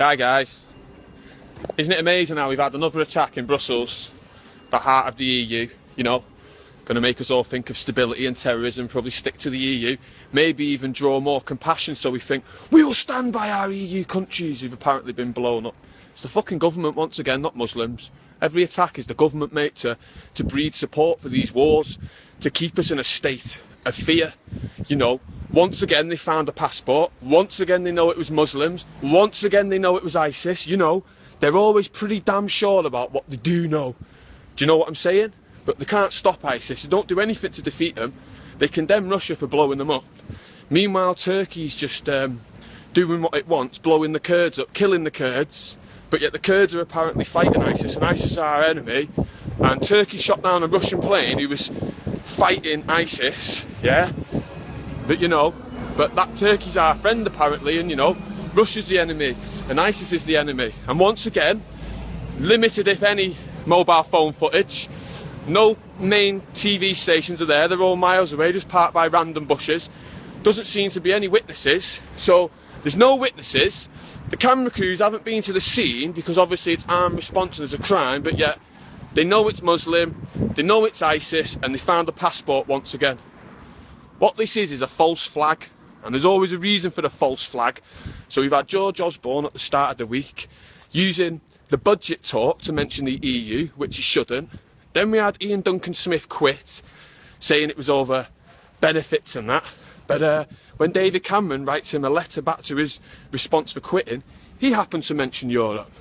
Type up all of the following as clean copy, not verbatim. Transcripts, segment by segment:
Hi guys. Isn't it amazing how we've had another attack in Brussels, the heart of the EU, you know, going to make us all think of stability and terrorism, probably stick to the EU, maybe even draw more compassion so we think, we will stand by our EU countries who've apparently been blown up. It's the fucking government once again, not Muslims. Every attack is the government, mate, to breed support for these wars, to keep us in a state of fear, you know. Once again they found a passport, once again they know it was Muslims, once again they know it was ISIS, you know. They're always pretty damn sure about what they do know. Do you know what I'm saying? But they can't stop ISIS, they don't do anything to defeat them. They condemn Russia for blowing them up. Meanwhile Turkey's just doing what it wants, blowing the Kurds up, killing the Kurds. But yet the Kurds are apparently fighting ISIS, and ISIS are our enemy. And Turkey shot down a Russian plane who was fighting ISIS, yeah? But you know, but that Turkey's our friend apparently, and you know, Russia's the enemy, and ISIS is the enemy. And once again, limited if any mobile phone footage, no main TV stations are there, they're all miles away, just parked by random bushes. Doesn't seem to be any witnesses, so there's no witnesses. The camera crews haven't been to the scene because obviously it's armed response and there's a crime, but yet they know it's Muslim, they know it's ISIS, and they found a passport once again. What this is a false flag, and there's always a reason for the false flag. So we've had George Osborne at the start of the week using the budget talk to mention the EU, which he shouldn't. Then we had Ian Duncan Smith quit, saying it was over benefits and that. But when David Cameron writes him a letter back to his response for quitting, he happened to mention Europe.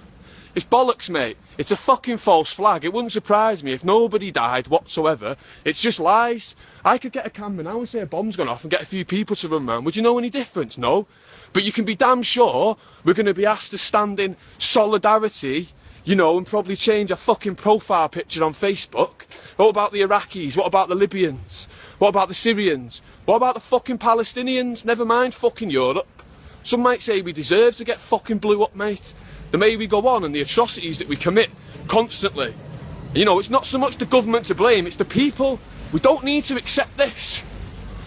It's bollocks, mate. It's a fucking false flag. It wouldn't surprise me if nobody died whatsoever. It's just lies. I could get a camera now and say a bomb's gone off and get a few people to run round. Would you know any difference? No. But you can be damn sure we're going to be asked to stand in solidarity, you know, and probably change our fucking profile picture on Facebook. What about the Iraqis? What about the Libyans? What about the Syrians? What about the fucking Palestinians? Never mind fucking Europe. Some might say we deserve to get fucking blew up, mate. The way we go on and the atrocities that we commit constantly. You know, it's not so much the government to blame, it's the people. We don't need to accept this.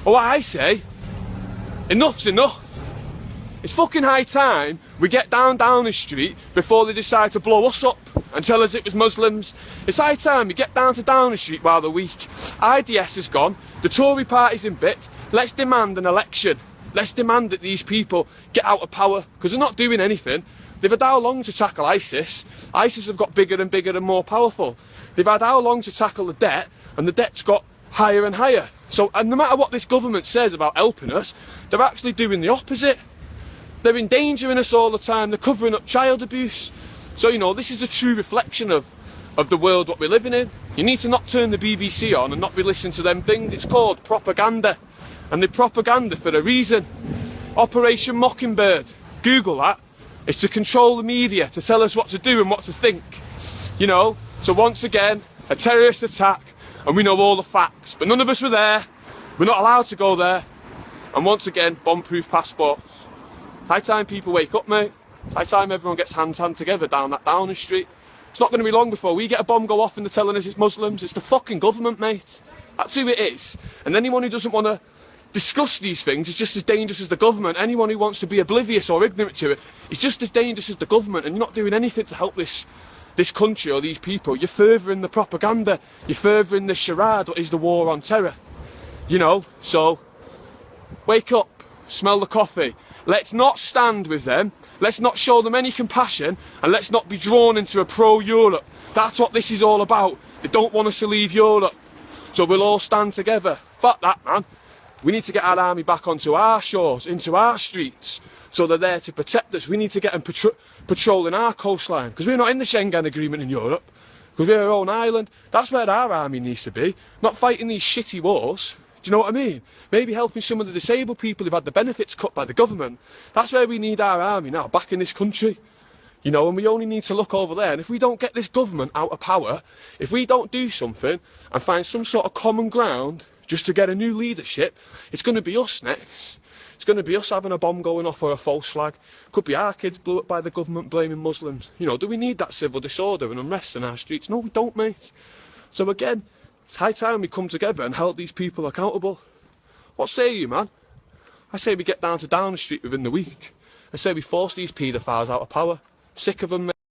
Or what I say, enough's enough. It's fucking high time we get down Downing Street before they decide to blow us up and tell us it was Muslims. It's high time we get down to Downing Street while they're weak. IDS is gone, the Tory party's in bits. Let's demand an election. Let's demand that these people get out of power, because they're not doing anything. They've had how long to tackle ISIS? ISIS have got bigger and bigger and more powerful. They've had how long to tackle the debt, and the debt's got higher and higher. So, and no matter what this government says about helping us, they're actually doing the opposite. They're endangering us all the time, they're covering up child abuse. So, you know, this is a true reflection of the world what we're living in. You need to not turn the BBC on and not be listening to them things. It's called propaganda. And the propaganda for a reason. Operation Mockingbird. Google that. It's to control the media, to tell us what to do and what to think. You know, so once again, a terrorist attack, and we know all the facts. But none of us were there. We're not allowed to go there. And once again, bomb-proof passports. It's high time people wake up, mate. It's high time everyone gets hand together down that Downing Street. It's not going to be long before we get a bomb go off and they're telling us it's Muslims. It's the fucking government, mate. That's who it is. And anyone who doesn't want to discuss these things is just as dangerous as the government. Anyone who wants to be oblivious or ignorant to it is just as dangerous as the government, and you're not doing anything to help this country or these people. You're furthering the propaganda, you're furthering the charade what is the war on terror. You know, so wake up, smell the coffee. Let's not stand with them, let's not show them any compassion, and let's not be drawn into a pro-Europe. That's what this is all about. They don't want us to leave Europe. So we'll all stand together. Fuck that, man. We need to get our army back onto our shores, into our streets, so they're there to protect us. We need to get them patrolling our coastline, because we're not in the Schengen agreement in Europe, because we're our own island. That's where our army needs to be, not fighting these shitty wars. Do you know what I mean? Maybe helping some of the disabled people who've had the benefits cut by the government. That's where we need our army now, back in this country. You know, and we only need to look over there. And if we don't get this government out of power, if we don't do something and find some sort of common ground just to get a new leadership, it's going to be us next. It's going to be us having a bomb going off or a false flag. Could be our kids blew up by the government blaming Muslims. You know, do we need that civil disorder and unrest in our streets? No, we don't, mate. So again, it's high time we come together and hold these people accountable. What say you, man? I say we get down to Downing Street within the week I say we force these paedophiles out of power. Sick of them, mate.